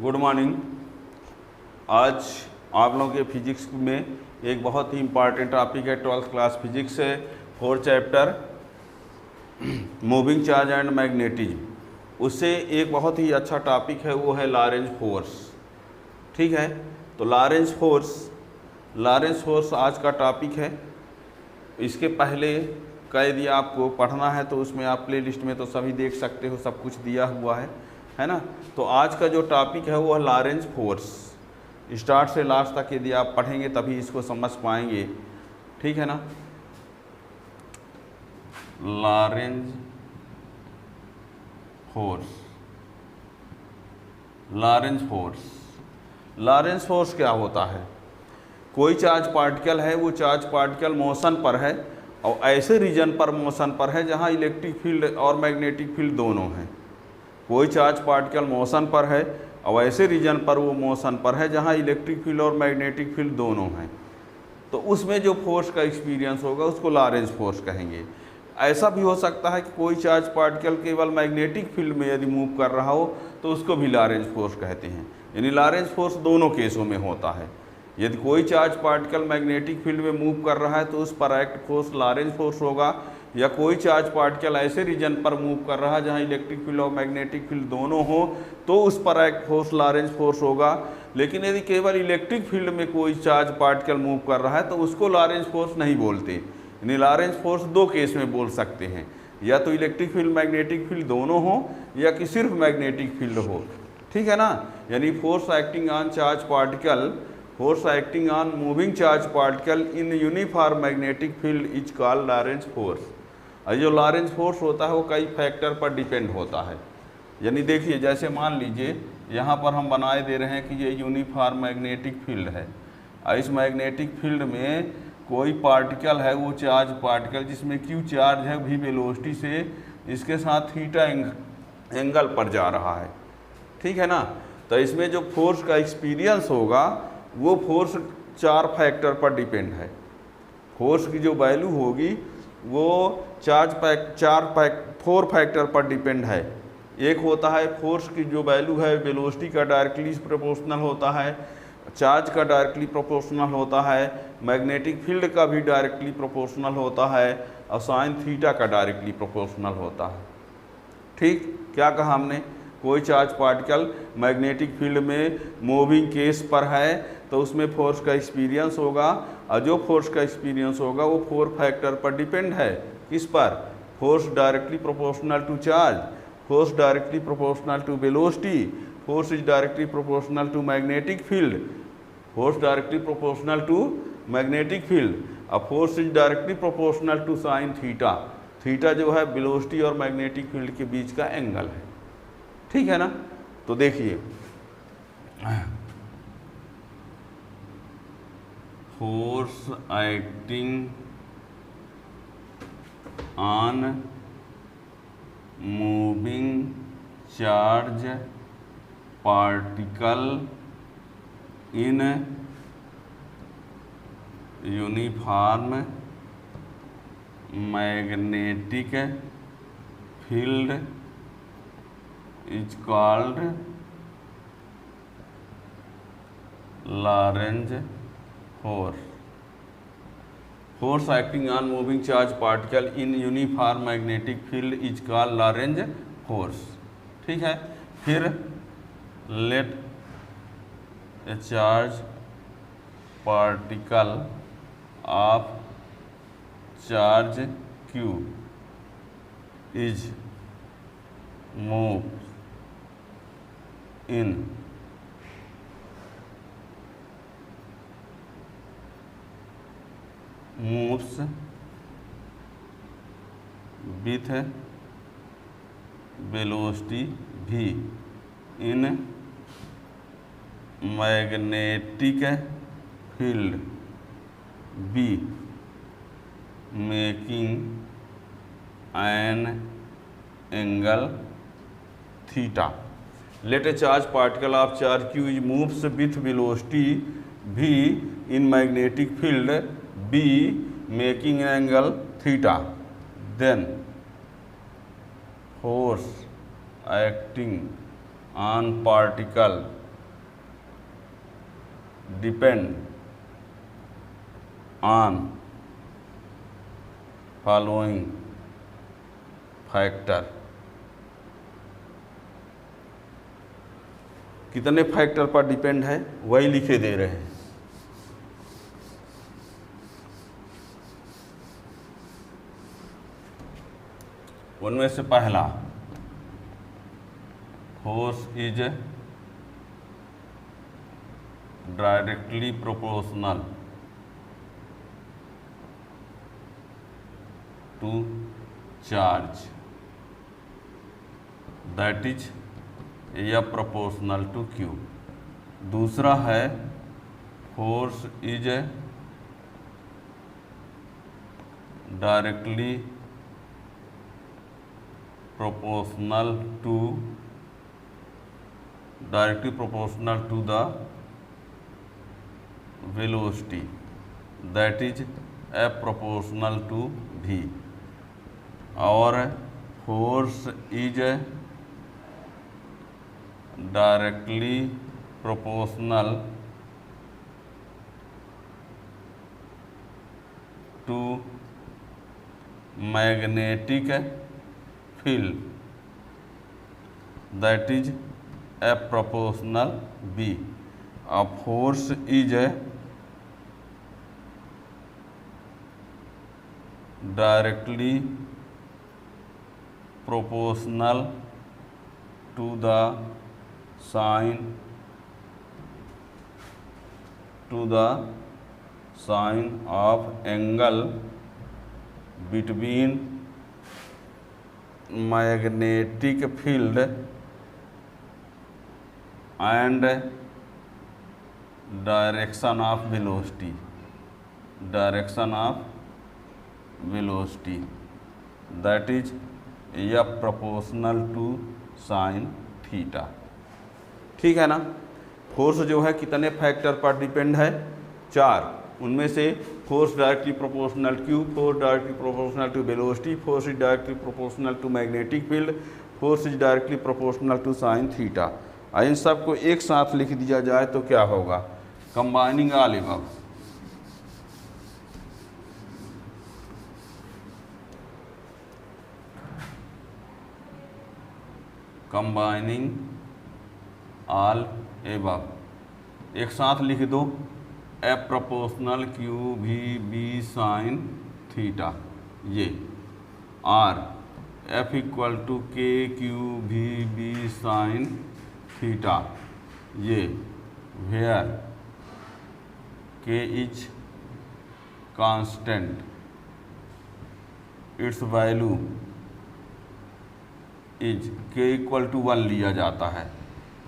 Good morning. आज आप लोगों के फिजिक्स में एक बहुत ही इम्पॉर्टेंट टॉपिक है, 12th क्लास फिजिक्स है, 4th chapter moving charge and magnetism. उससे एक बहुत ही अच्छा टॉपिक है, वो है लॉरेंज फोर्स। ठीक है, तो लॉरेंज फोर्स आज का टॉपिक है। इसके पहले का यदि आपको पढ़ना है तो उसमें आप प्ले लिस्ट में तो सभी देख सकते हो, सब कुछ दिया हुआ है ना। तो आज का जो टॉपिक है वो है लॉरेंज फोर्स। स्टार्ट से लास्ट तक यदि आप पढ़ेंगे तभी इसको समझ पाएंगे। ठीक है ना। लॉरेंज फोर्स क्या होता है? कोई चार्ज पार्टिकल है, वो चार्ज पार्टिकल मोशन पर है और ऐसे रीजन पर मोशन पर है जहाँ इलेक्ट्रिक फील्ड और मैग्नेटिक फील्ड दोनों हैं। कोई चार्ज पार्टिकल मोशन पर है और ऐसे रीजन पर वो मोशन पर है जहाँ इलेक्ट्रिक फील्ड और मैग्नेटिक फील्ड दोनों हैं। तो उसमें जो फोर्स का एक्सपीरियंस होगा उसको लॉरेंज फोर्स कहेंगे। ऐसा भी हो सकता है कि कोई चार्ज पार्टिकल केवल मैग्नेटिक फील्ड में यदि मूव कर रहा हो तो उसको भी लॉरेंज फोर्स कहते हैं। यानी लॉरेंज फोर्स दोनों केसों में होता है। यदि कोई चार्ज पार्टिकल मैग्नेटिक फील्ड में मूव कर रहा है तो उस पर एक्ट फोर्स लॉरेंज फोर्स होगा, या कोई चार्ज पार्टिकल ऐसे रीजन पर मूव कर रहा है जहां इलेक्ट्रिक फील्ड और मैग्नेटिक फील्ड दोनों हो तो उस पर एक्ट फोर्स लॉरेंज फोर्स होगा। लेकिन यदि केवल इलेक्ट्रिक फील्ड में कोई चार्ज पार्टिकल मूव कर रहा है तो उसको लॉरेंज फोर्स नहीं बोलते। यानी लॉरेंज फोर्स दो केस में बोल सकते हैं, या तो इलेक्ट्रिक फील्ड मैग्नेटिक फील्ड दोनों हो या कि सिर्फ मैग्नेटिक फील्ड हो। ठीक है ना। यानी force acting on moving charge particle in uniform magnetic field is called Lorentz force. और जो लॉरेंज फोर्स होता है वो कई फैक्टर पर डिपेंड होता है। यानी देखिए, जैसे मान लीजिए यहाँ पर हम बनाए दे रहे हैं कि ये यूनिफॉर्म मैग्नेटिक फील्ड है और इस मैग्नेटिक फील्ड में कोई पार्टिकल है, वो चार्ज पार्टिकल जिसमें क्यू चार्ज है, भी वेलोसिटी से इसके साथ थीटा एंगल पर जा रहा है। ठीक है ना। तो इसमें जो फोर्स का एक्सपीरियंस होगा वो फोर्स चार फैक्टर पर डिपेंड है। फोर्स की जो वैल्यू होगी वो फोर फैक्टर पर डिपेंड है। एक होता है फोर्स की जो वैल्यू है वेलोसिटी का डायरेक्टली प्रोपोर्शनल होता है, चार्ज का डायरेक्टली प्रोपोर्शनल होता है, मैग्नेटिक फील्ड का भी डायरेक्टली प्रोपोर्शनल होता है और साइन थीटा का डायरेक्टली प्रोपोर्शनल होता है। ठीक, क्या कहा हमने? कोई चार्ज पार्टिकल मैग्नेटिक फील्ड में मूविंग केस पर है तो उसमें फोर्स का एक्सपीरियंस होगा, और जो फोर्स का एक्सपीरियंस होगा वो फोर फैक्टर पर डिपेंड है। किस पर? Force directly proportional to charge, force directly proportional to velocity, force is directly proportional to magnetic field, force directly proportional to magnetic field, और force is directly proportional to sine theta. Theta जो है velocity और magnetic field के बीच का angle है। ठीक है ना। तो देखिए, force acting on moving charge particle in uniform magnetic field is called Lorentz force. Force acting on moving charge particle in uniform magnetic field is called Lorentz force. ठीक है। फिर let a charge particle of charge Q is moved in moves with velocity v in magnetic field B, making an angle theta. Let a charge particle of charge q is moves with velocity v in magnetic field B, making an angle theta. Then force acting on particle depend on following factor. कितने factor पर depend है वही लिखे दे रहे हैं। उनमें से पहला, force is directly proportional to charge, that is F proportional to Q। दूसरा है force is directly proportional to the velocity, that is F proportional to V। और force is directly proportional to magnetic field, that is F proportional B। अब force is directly proportional to the sine of angle between magnetic field and direction of velocity, that is F proportional to sine theta. ठीक है ना। Force जो है कितने factor पर depend है? 4। उनमें से force directly proportional Q, force directly proportional to velocity, force is directly proportional to magnetic field, force is directly proportional to sine theta. इन सब को एक साथ लिख दिया जाए तो क्या होगा? Combining all above. Combining all above एक साथ लिख दो, F proportional Q V B sine theta, ये R F equal to K Q V B sine theta, ये where K is constant, its value is K equal to 1 लिया जाता है,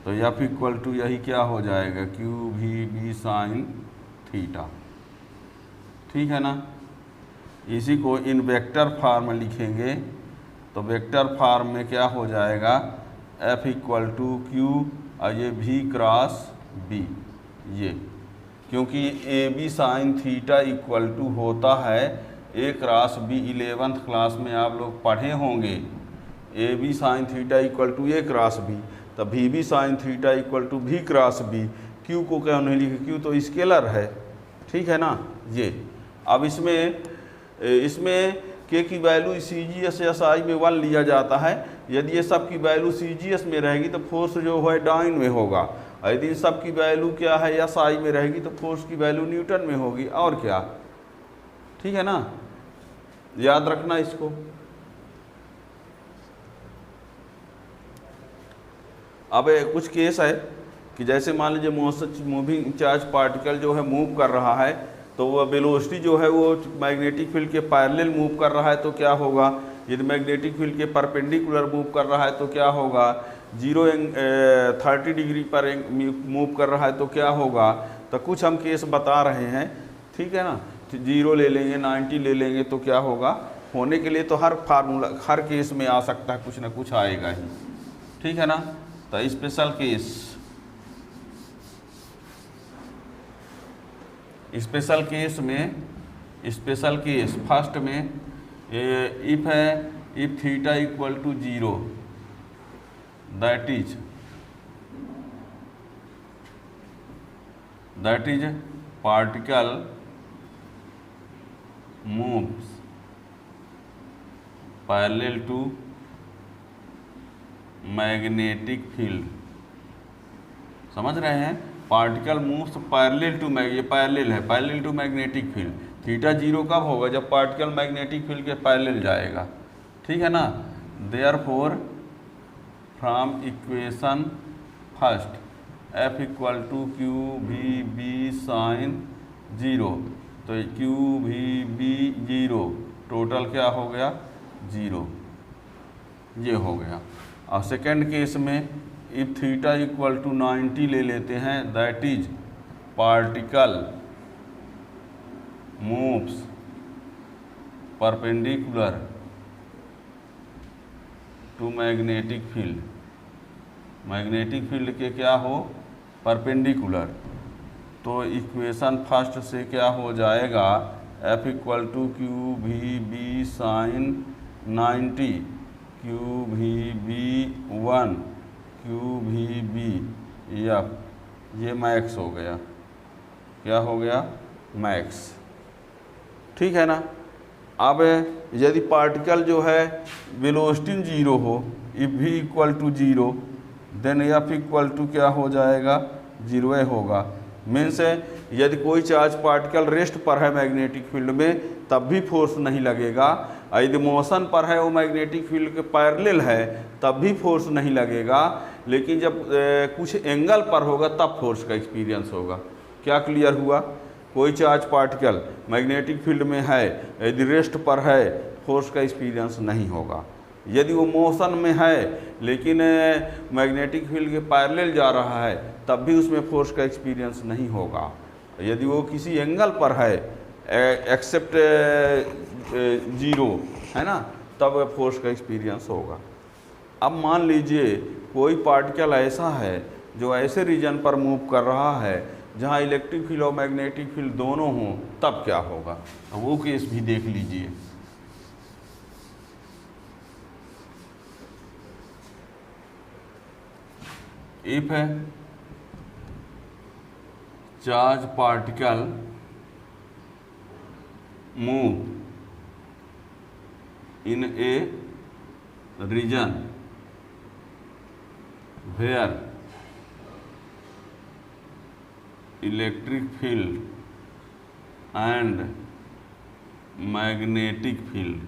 तो F इक्वल टू यही क्या हो जाएगा? Q V B sine theta. ठीक है ना। इसी को इन वेक्टर फॉर्म में लिखेंगे तो वेक्टर फॉर्म में क्या हो जाएगा? F इक्वल टू Q और ये V क्रॉस B, ये क्योंकि AB sine theta equal to होता है A cross B। 11th class में आप लोग पढ़े होंगे AB sine theta equal to A cross B, तब VB sine theta equal to V cross B। Q को क्या नहीं लिखे? Q तो स्केलर है। ठीक है ना। ये अब इसमें K की वैल्यू CGS या SI में 1 लिया जाता है। यदि ये सब की वैल्यू CGS में रहेगी तो फोर्स जो है डाउन में होगा, और यदि इन सब की वैल्यू क्या है SI में रहेगी तो फोर्स की वैल्यू न्यूटन में होगी। और क्या? ठीक है ना। याद रखना इसको। अब कुछ केस है कि जैसे मान लीजिए मूविंग चार्ज पार्टिकल जो है मूव कर रहा है, तो वह वेलोसिटी जो है वो मैग्नेटिक फील्ड के पैरेलल मूव कर रहा है तो क्या होगा? यदि मैग्नेटिक फील्ड के परपेंडिकुलर मूव कर रहा है तो क्या होगा? 30 डिग्री पर मूव कर रहा है तो क्या होगा? तो कुछ हम केस बता रहे हैं। ठीक है ना। 0 ले लेंगे, 90 ले लेंगे तो क्या होगा? होने के लिए तो हर फार्मूला हर केस में आ सकता है, कुछ ना कुछ आएगा ही। ठीक है ना। तो स्पेशल केस फर्स्ट में if theta equal to 0, that is particle moves parallel to magnetic field. समझ रहे हैं, पार्टिकल मूव्स पैरेलल टू, ये पैरेलल है, parallel to magnetic field. Theta zero कब होगा? जब पार्टिकल मैग्नेटिक फील्ड के पैरेलल जाएगा, ठीक है ना। Therefore from equation first F equal to Q V B sine zero, तो Q V B zero, total क्या हो गया? जीरो, ये हो गया। और सेकेंड केस में इफ थीटा इक्वल टू 90 ले लेते हैं, that is particle moves perpendicular to magnetic field, magnetic field के क्या हो? परपेंडिकुलर। तो इक्वेशन फर्स्ट से क्या हो जाएगा? F equal to Q V B sine 90, Q V B 1, Q V B F, ये मैक्स हो गया। क्या हो गया? मैक्स, ठीक है ना। अब यदि पार्टिकल जो है वेलोसिटी जीरो हो, if B equal to zero, then F equal to क्या हो जाएगा? जीरो होगा। मीन्स यदि कोई चार्ज पार्टिकल रेस्ट पर है मैग्नेटिक फील्ड में, तब भी फोर्स नहीं लगेगा। यदि मोशन पर है, वो मैग्नेटिक फील्ड के पैरेलल है, तब भी फोर्स नहीं लगेगा। लेकिन जब कुछ एंगल पर होगा तब फोर्स का एक्सपीरियंस होगा। क्या क्लियर हुआ? कोई चार्ज पार्टिकल मैग्नेटिक फील्ड में है, यदि रेस्ट पर है, फोर्स का एक्सपीरियंस नहीं होगा। यदि वो मोशन में है लेकिन मैग्नेटिक फील्ड के पैरेलल जा रहा है, तब भी उसमें फोर्स का एक्सपीरियंस नहीं होगा। यदि वो किसी एंगल पर है एक्सेप्ट जीरो, है ना, तब फोर्स का एक्सपीरियंस होगा। अब मान लीजिए कोई पार्टिकल ऐसा है जो ऐसे रीजन पर मूव कर रहा है जहाँ इलेक्ट्रिक फील्ड और मैग्नेटिक फील्ड दोनों हों, तब क्या होगा? वो केस भी देख लीजिए। इफ है charge particle move in a region where electric field and magnetic field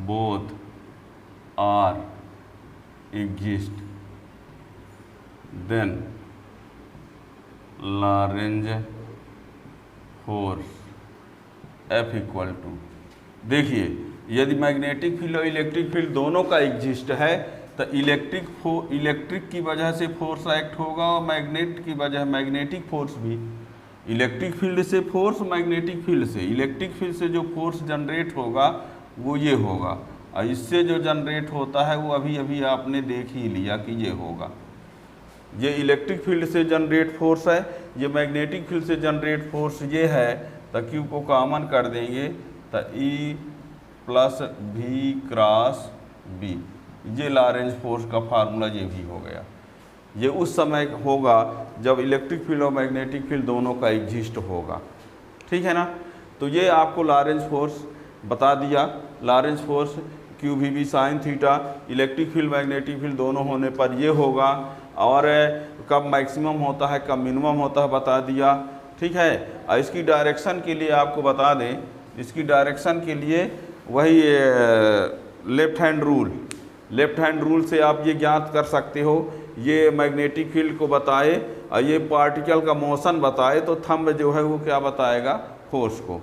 both are exist, then Lorentz force F equal to, देखिए यदि मैग्नेटिक फील्ड और इलेक्ट्रिक फील्ड दोनों का एग्जिस्ट है तो इलेक्ट्रिक की वजह से फोर्स एक्ट होगा और मैग्नेट की वजह मैग्नेटिक फोर्स भी। इलेक्ट्रिक फील्ड से फोर्स, मैग्नेटिक फील्ड से, इलेक्ट्रिक फील्ड से जो फोर्स जनरेट होगा वो ये होगा, और इससे जो जनरेट होता है वो अभी अभी आपने देख ही लिया कि ये होगा। ये इलेक्ट्रिक फील्ड से जनरेट फोर्स है, ये मैग्नेटिक फील्ड से जनरेट फोर्स ये है। तो Q को कॉमन कर देंगे तो E plus V cross B, ये लॉरेंज फोर्स का फार्मूला ये भी हो गया। ये उस समय होगा जब इलेक्ट्रिक फील्ड और मैग्नेटिक फील्ड दोनों का एग्जिस्ट होगा, ठीक है ना। तो ये आपको लॉरेंज फोर्स बता दिया। Lorentz force Q V B sine theta electric field magnetic field दोनों होने पर ये होगा, और कब मैक्सिमम होता है कब मिनिमम होता है बता दिया, ठीक है। और इसकी डायरेक्शन के लिए आपको बता दें, इसकी डायरेक्शन के लिए वही लेफ्ट हैंड रूल से आप ये ज्ञात कर सकते हो, ये मैग्नेटिक फील्ड को बताए और ये पार्टिकल का मोशन बताए तो थंब जो है वो क्या बताएगा? फोर्स को।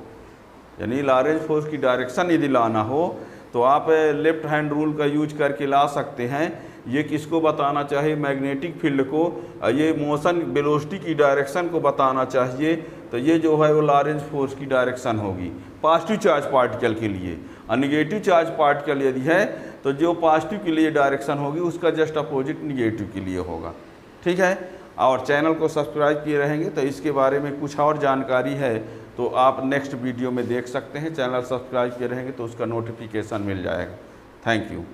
यानी लॉरेंज फोर्स की डायरेक्शन यदि लाना हो तो आप लेफ्ट हैंड रूल का यूज करके ला सकते हैं। ये किसको बताना चाहिए? मैग्नेटिक फील्ड को। ये मोशन वेलोसिटी की डायरेक्शन को बताना चाहिए, तो ये जो है वो लॉरेंज फोर्स की डायरेक्शन होगी पॉजिटिव चार्ज पार्टिकल के लिए। और निगेटिव चार्ज पार्टिकल यदि है तो जो पॉजिटिव के लिए डायरेक्शन होगी उसका जस्ट अपोजिट निगेटिव के लिए होगा, ठीक है। और चैनल को सब्सक्राइब किए रहेंगे तो इसके बारे में कुछ और जानकारी है तो आप नेक्स्ट वीडियो में देख सकते हैं। चैनल सब्सक्राइब किए रहेंगे तो उसका नोटिफिकेशन मिल जाएगा। Thank you.